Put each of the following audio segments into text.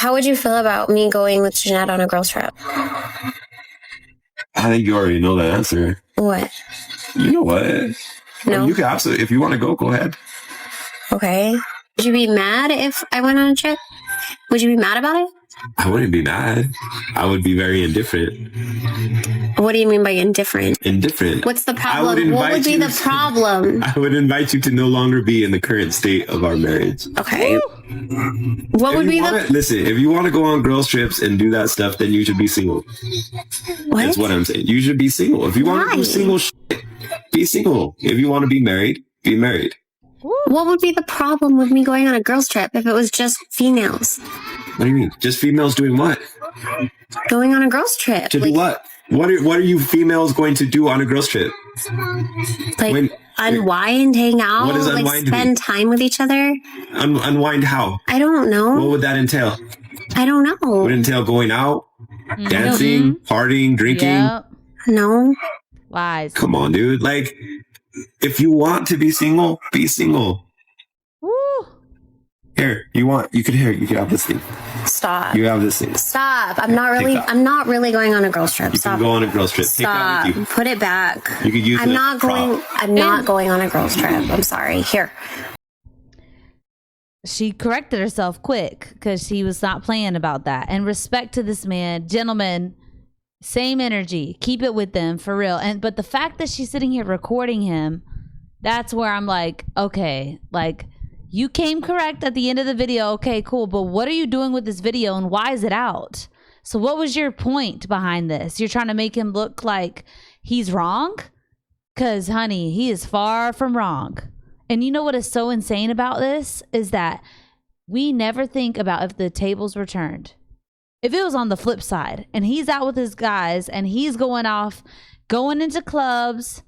How would you feel about me going with Jeanette on a girls trip? I think you already know the answer. What? You know what? No. You can absolutely, if you want to go ahead. Okay. Would you be mad if I went on a trip? Would you be mad about it? I wouldn't be mad. I would be very indifferent. What do you mean by indifferent? Indifferent. What's the problem? What would be the problem? I would invite you to no longer be in the current state of our marriage. Okay. What would be the... Listen, if you want to go on girls trips and do that stuff, then you should be single. What? That's what I'm saying. You should be single. If you want to do single shit, be single. If you want to be married, be married. What would be the problem with me going on a girls trip if it was just females? What do you mean? Just females doing what? Going on a girls trip. To do what? What are you females going to do on a girls trip? Like unwind, hang out, what does unwind spend time with each other. Unwind how? I don't know. What would that entail? I don't know. Would it entail going out, dancing, partying, drinking? Yep. No. Lies. Come on, dude. Like, if you want to be single, be single. Woo. Here, you can have this thing. Stop. You have this thing. Stop. I'm not really going on a girls trip. Stop. You can go on a girls trip. Stop. Take that with you. Put it back. You could use it. I'm not going on a girls trip. I'm sorry. Here. She corrected herself quick because she was not playing about that. And respect to this man, gentlemen, same energy. Keep it with them for real. But the fact that she's sitting here recording him, that's where I'm like, okay, like, you came correct at the end of the video. Okay, cool. But what are you doing with this video and why is it out? So what was your point behind this? You're trying to make him look like he's wrong? Because, honey, he is far from wrong. And you know what is so insane about this is that we never think about if the tables were turned. If it was on the flip side and he's out with his guys and he's going off, going into clubs.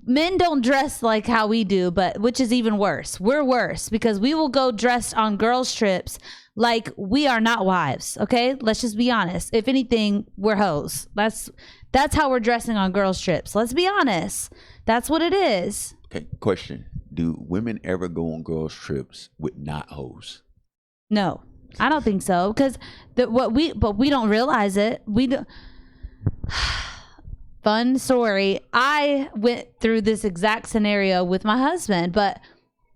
Men don't dress like how we do, but which is even worse. We're worse because we will go dressed on girls' trips like we are not wives. Okay, let's just be honest. If anything, we're hoes. That's how we're dressing on girls' trips. Let's be honest. That's what it is. Okay, question: do women ever go on girls' trips with not hoes? No, I don't think so. Because we don't realize it. We do. Fun story. I went through this exact scenario with my husband, but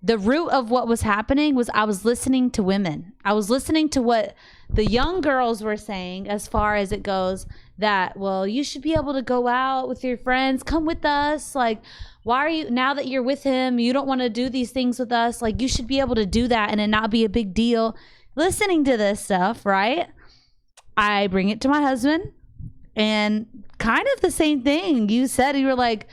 the root of what was happening was I was listening to women. I was listening to what the young girls were saying as far as it goes that, well, you should be able to go out with your friends. Come with us. Like, why are you, now that you're with him, you don't want to do these things with us? Like, you should be able to do that and it not be a big deal. Listening to this stuff, right? I bring it to my husband and kind of the same thing you said. You were like,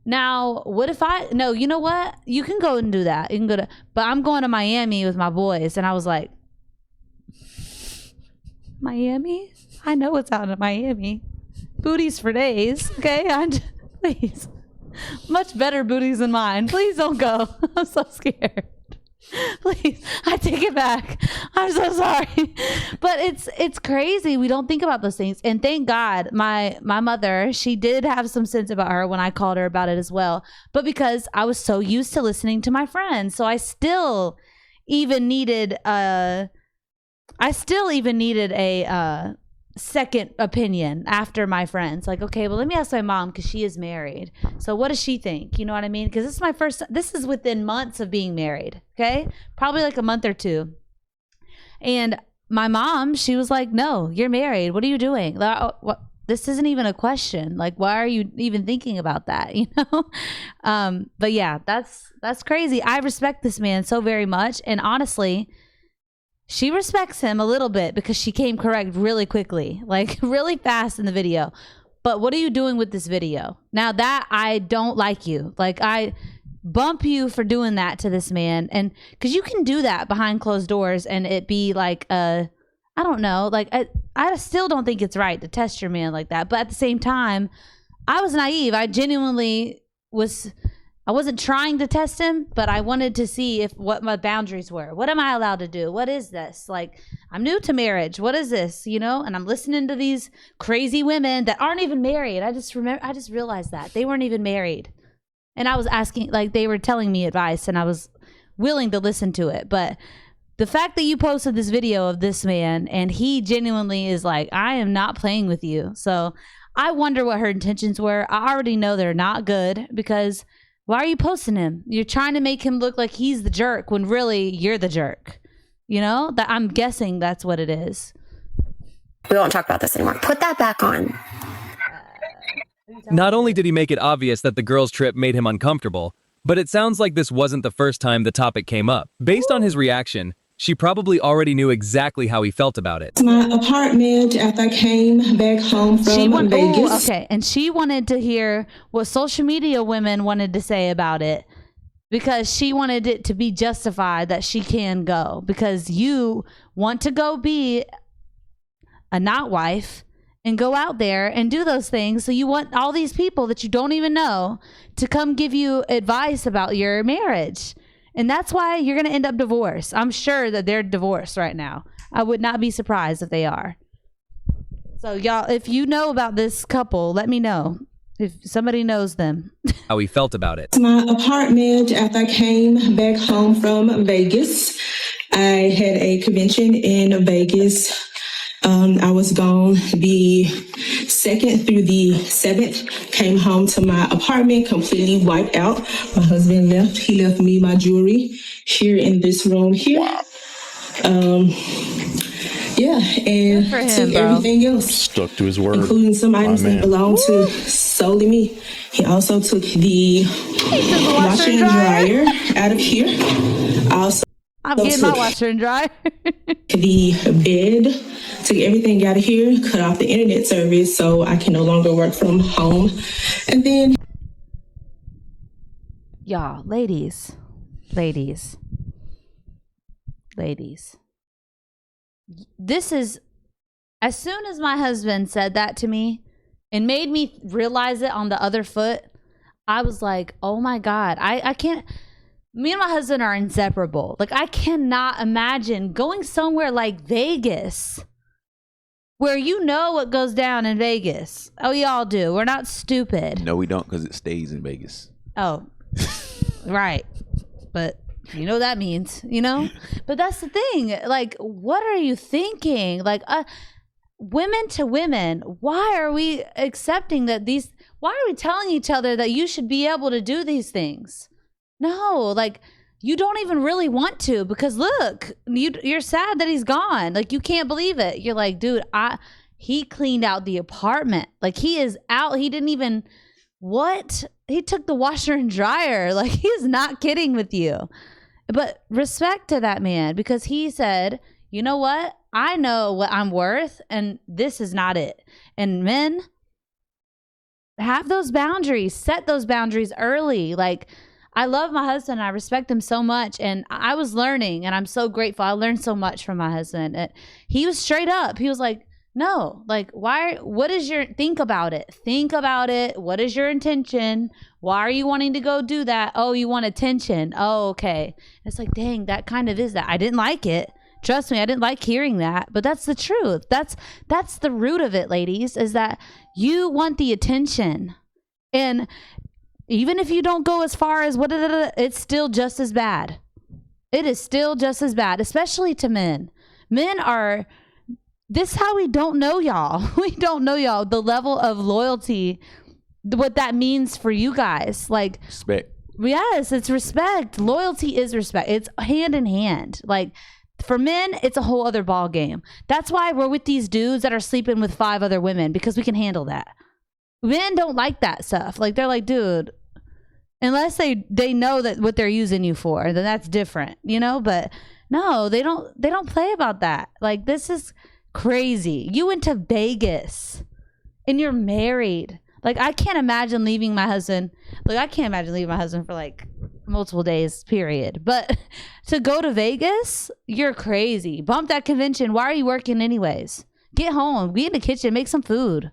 now what if no, you know what, you can go and do that, you can go to, but I'm going to Miami with my boys. And I was like, Miami? I know it's out in Miami. Booties for days. Okay, please, much better booties than mine. Please don't go. I'm so scared. Please, I take it back. I'm so sorry. But it's crazy. We don't think about those things. And thank God my mother, she did have some sense about her when I called her about it as well. But because I was so used to listening to my friends. So I still even needed a second opinion after my friends. Like, okay, well, let me ask my mom because she is married. So what does she think? You know what I mean? Because this is within months of being married. Okay. Probably like a month or two. And my mom, she was like, no, you're married. What are you doing? Like, this isn't even a question. Like, why are you even thinking about that? You know? But yeah, that's crazy. I respect this man so very much. And honestly, she respects him a little bit because she came correct really quickly, like really fast in the video. But what are you doing with this video? Now that I don't like you, like I bump you for doing that to this man. And because you can do that behind closed doors and it be like, I don't know, like I still don't think it's right to test your man like that. But at the same time, I was naive. I genuinely I wasn't trying to test him, but I wanted to see what my boundaries were. What am I allowed to do? What is this? Like, I'm new to marriage. What is this? You know? And I'm listening to these crazy women that aren't even married. I just realized that they weren't even married. And I was asking, like, they were telling me advice and I was willing to listen to it. But The fact that you posted this video of this man and he genuinely is like, I am not playing with you. So I wonder what her intentions were. I already know they're not good, because why are you posting him? You're trying to make him look like he's the jerk when really you're the jerk. You know, that I'm guessing that's what it is. We won't talk about this anymore. Put that back on. Not only did he make it obvious that the girls' trip made him uncomfortable, but it sounds like this wasn't the first time the topic came up. Based on his reaction, she probably already knew exactly how he felt about it. My apartment after I came back home from Vegas. Okay, and she wanted to hear what social media women wanted to say about it, because she wanted it to be justified that she can go, because you want to go be a not wife and go out there and do those things. So you want all these people that you don't even know to come give you advice about your marriage. And that's why you're going to end up divorced. I'm sure that they're divorced right now. I would not be surprised if they are. So y'all, if you know about this couple, let me know. If somebody knows them. How he felt about it. My apartment after I came back home from Vegas. I had a convention in Vegas. I was gone the 2nd through the 7th. Came home to my apartment completely wiped out. My husband left. He left me my jewelry here in this room here. Yeah, and for him, took bro. everything else, Stuck to his word. including some items that belong to solely me. He also took the washer and dryer out of here. Also, I'm getting my washer and dryer. the bed, took everything out of here, cut off the internet service so I can no longer work from home. And then Y'all, ladies. This is, as soon as my husband said that to me and made me realize it on the other foot, I was like, oh my God, I can't. Me and my husband are inseparable. Like, I cannot imagine going somewhere like Vegas, where you know what goes down in Vegas. Oh, y'all do. We're not stupid. No, we don't, because it stays in Vegas. Oh, right. But you know what that means, you know? But that's the thing. Like, what are you thinking? Like, women to women, why are we accepting that why are we telling each other that you should be able to do these things? No, like, you don't even really want to, because look, you're sad that he's gone. Like, you can't believe it. You're like, dude, he cleaned out the apartment. Like, he is out. He didn't even, what? He took the washer and dryer. Like, he is not kidding with you. But respect to that man, because he said, you know what? I know what I'm worth, and this is not it. And men, have those boundaries. Set those boundaries early. Like, I love my husband. I respect him so much. And I was learning, and I'm so grateful. I learned so much from my husband. He was straight up. He was like, no, like, think about it. Think about it. What is your intention? Why are you wanting to go do that? Oh, you want attention. Oh, okay. It's like, dang, that kind of is that. I didn't like it. Trust me, I didn't like hearing that, but that's the truth. That's the root of it, ladies, is that you want the attention. And even if you don't go as far as it's still just as bad. It is still just as bad, especially to men. Men are, this is how we don't know y'all. We don't know y'all, the level of loyalty, what that means for you guys. Like, Respect. Yes, it's respect. Loyalty is respect. It's hand in hand. Like, for men, it's a whole other ball game. That's why we're with these dudes that are sleeping with 5 other women, because we can handle that. Men don't like that stuff. Like, they're like, dude, unless they know that what they're using you for, then that's different, you know? But no, they don't play about that. Like, this is crazy. You went to Vegas and you're married. Like, I can't imagine leaving my husband. Like, I can't imagine leaving my husband for like multiple days, period. But to go to Vegas, you're crazy. Bump that convention. Why are you working anyways? Get home, be in the kitchen, make some food.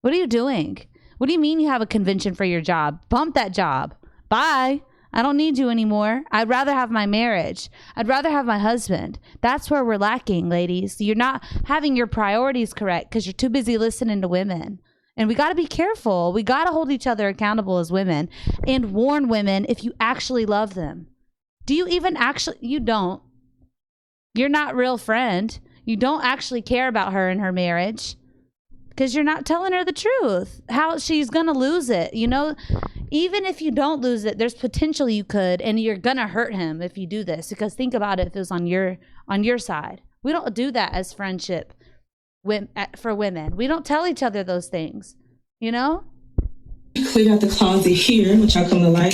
What are you doing? What do you mean you have a convention for your job? Bump that job. Bye. I don't need you anymore. I'd rather have my marriage. I'd rather have my husband. That's where we're lacking, ladies. You're not having your priorities correct because you're too busy listening to women. And we got to be careful. We got to hold each other accountable as women and warn women if you actually love them. Do you even actually? You don't. You're not real friend. You don't actually care about her and her marriage because you're not telling her the truth. How she's going to lose it. You know, even if you don't lose it, there's potential you could, and you're going to hurt him if you do this, because think about it if it was on your side. We don't do that as friendship for women. We don't tell each other those things, you know? We got the closet here, which I'll come to light.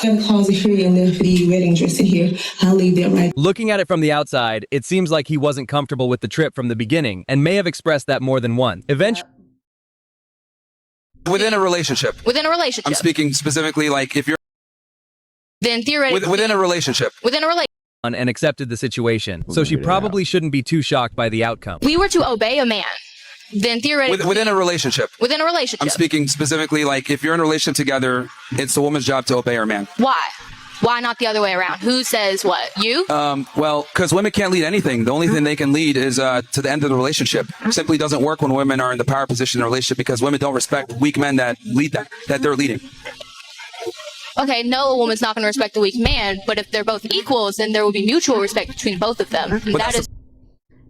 We got the closet here and the wedding dress in here. I'll leave that right. Looking at it from the outside, it seems like he wasn't comfortable with the trip from the beginning and may have expressed that more than once. Eventually, within a relationship. Within a relationship. I'm speaking specifically like if you're Then theoretically. within a relationship. Within a relationship. and accepted the situation, so she probably shouldn't be too shocked by the outcome. We were to obey a man. Then theoretically. Within a relationship. Within a relationship. I'm speaking specifically like if you're in a relationship together, it's the woman's job to obey her man. Why? Why not the other way around? Who says what? You? Well, because women can't lead anything. The only thing they can lead is to the end of the relationship. It simply doesn't work when women are in the power position in a relationship because women don't respect weak men that lead them, that they're leading. Okay, no, a woman's not going to respect the weak man, but if they're both equals, then there will be mutual respect between both of them. That is.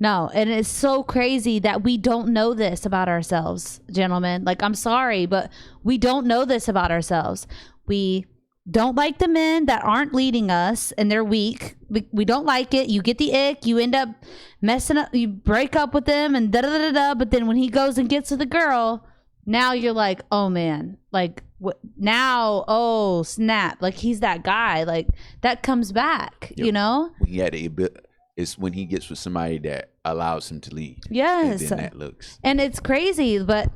No, and it's so crazy that we don't know this about ourselves, gentlemen. Like, I'm sorry, but we don't know this about ourselves. We don't like the men that aren't leading us and they're weak. We don't like it. You get the ick. You end up messing up. You break up with them and da-da-da-da-da. But then when he goes and gets with the girl, now you're like, oh, man. Like, now, oh, snap. Like, he's that guy. Like, that comes back, you know? It's when he gets with somebody that allows him to lead. Yes. And then that looks. And it's crazy, but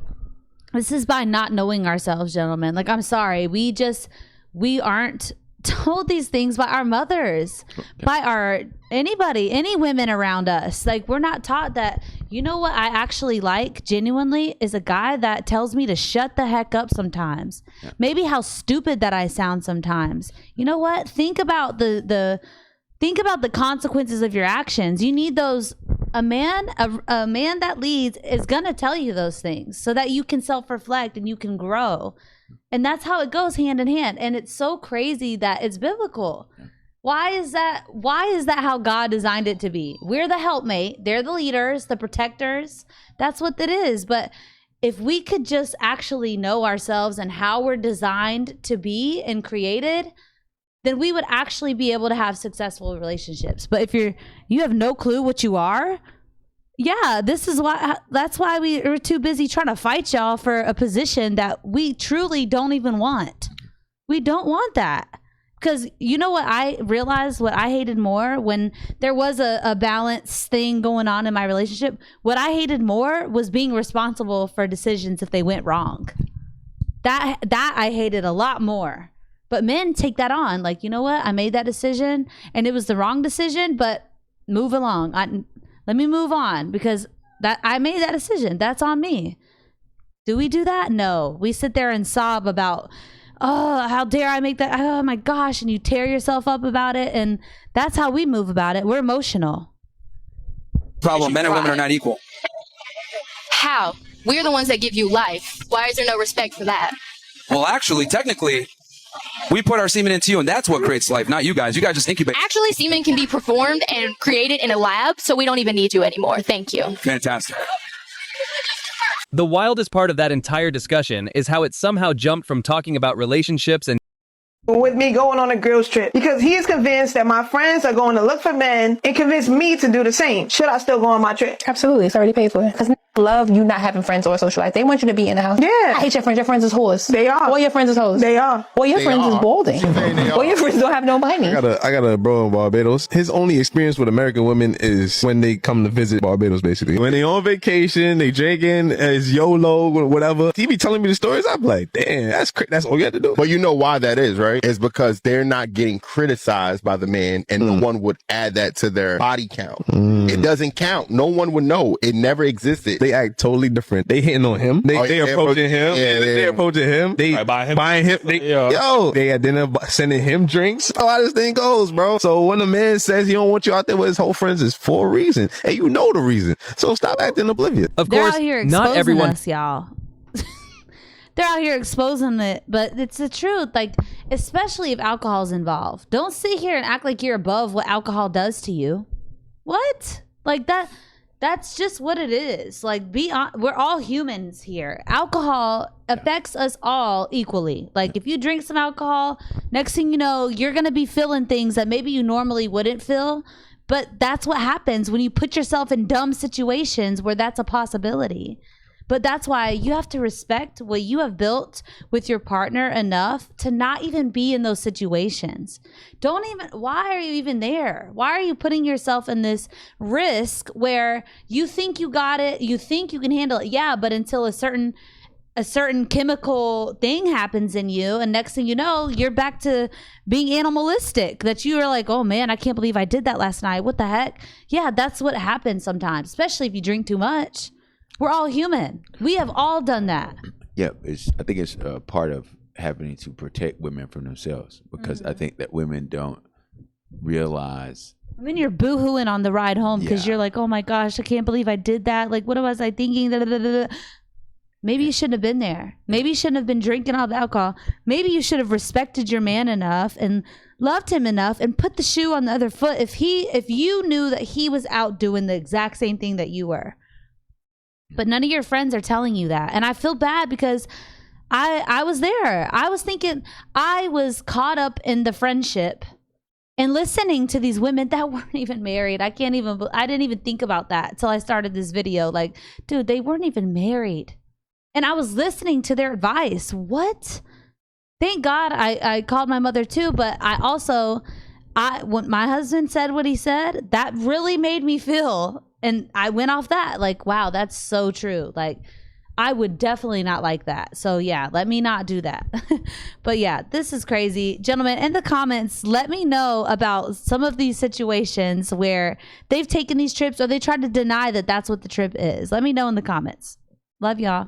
this is by not knowing ourselves, gentlemen. Like, I'm sorry. We aren't told these things by our mothers, by any women around us. Like, we're not taught that. You know what I actually like genuinely is a guy that tells me to shut the heck up sometimes. Yeah. Maybe how stupid that I sound sometimes. You know what? Think about the consequences of your actions. You need those. A man that leads is going to tell you those things so that you can self-reflect and you can grow. And that's how it goes hand in hand. And it's so crazy that it's biblical. Why is that how God designed it to be? We're the helpmate. They're the leaders, the protectors. That's what it is. But if we could just actually know ourselves and how we're designed to be and created, then we would actually be able to have successful relationships. But if you have no clue what you are, yeah, that's why we are too busy trying to fight y'all for a position that we truly don't even want. We don't want that. Because you know what I realized, what I hated more when there was a balance thing going on in my relationship, what I hated more was being responsible for decisions if they went wrong. That I hated a lot more. But men take that on. Like, you know what? I made that decision and it was the wrong decision, but move along. Let me move on because that I made that decision. That's on me. Do we do that? No. We sit there and sob about, oh, how dare I make that? Oh my gosh. And you tear yourself up about it. And that's how we move about it. We're emotional. Problem. Men and women are not equal. How? We're the ones that give you life. Why is there no respect for that? Well, actually, technically, we put our semen into you, and that's what creates life, not you guys. You guys just incubate. Actually, semen can be performed and created in a lab, so we don't even need you anymore. Thank you. Fantastic. The wildest part of that entire discussion is how it somehow jumped from talking about relationships and with me going on a girls trip because he is convinced that my friends are going to look for men and convince me to do the same. Should I still go on my trip? Absolutely. It's already paid for. Because love you not having friends or social life. They want you to be in the house. Yeah. I hate your friends. Your friends is whores. They are. All your friends is hoes. They are. All your friends is balding. All your friends don't have no money. I got a bro in Barbados. His only experience with American women is when they come to visit Barbados, basically. When they on vacation, they drinking, it's YOLO, whatever. He be telling me the stories. I'm like, damn, that's all you have to do. But you know why that is, right? It's because they're not getting criticized by the man, and no one would add that to their body count. It doesn't count. No one would know. It never existed. They act totally different. They hitting on him. They approaching him. Yeah, they approaching him. They buying him. They at dinner sending him drinks. Oh, how this thing goes, bro. So when a man says he don't want you out there with his whole friends, it's for a reason, and you know the reason. So stop acting oblivious. Of They're course, out here not exposing everyone. us, y'all. They're out here exposing it, but it's the truth. Like, especially if alcohol's involved. Don't sit here and act like you're above what alcohol does to you. What? Like that's just what it is. Like we're all humans here. Alcohol affects us all equally. Like if you drink some alcohol, next thing you know, you're going to be feeling things that maybe you normally wouldn't feel. But that's what happens when you put yourself in dumb situations where that's a possibility. But that's why you have to respect what you have built with your partner enough to not even be in those situations. Why are you even there? Why are you putting yourself in this risk where you think you got it, you think you can handle it? Yeah, but until a certain chemical thing happens in you, and next thing you know, you're back to being animalistic, that you are like, oh man, I can't believe I did that last night. What the heck? Yeah, that's what happens sometimes, especially if you drink too much. We're all human. We have all done that. Yeah, I think it's part of having to protect women from themselves, because I think that women don't realize. I mean, you're boohooing on the ride home because you're like, oh my gosh, I can't believe I did that. Like, what was I thinking? Maybe you shouldn't have been there. Maybe you shouldn't have been drinking all the alcohol. Maybe you should have respected your man enough and loved him enough and put the shoe on the other foot if you knew that he was out doing the exact same thing that you were. But none of your friends are telling you that. And I feel bad because I was there. I was thinking, I was caught up in the friendship and listening to these women that weren't even married. I didn't even think about that until I started this video. Like, dude, they weren't even married. And I was listening to their advice. What? Thank God I called my mother too. But when my husband said what he said, that really made me feel. And I went off that, like, wow, that's so true. Like, I would definitely not like that. So yeah, let me not do that. But yeah, this is crazy. Gentlemen, in the comments, let me know about some of these situations where they've taken these trips or they tried to deny that that's what the trip is. Let me know in the comments. Love y'all.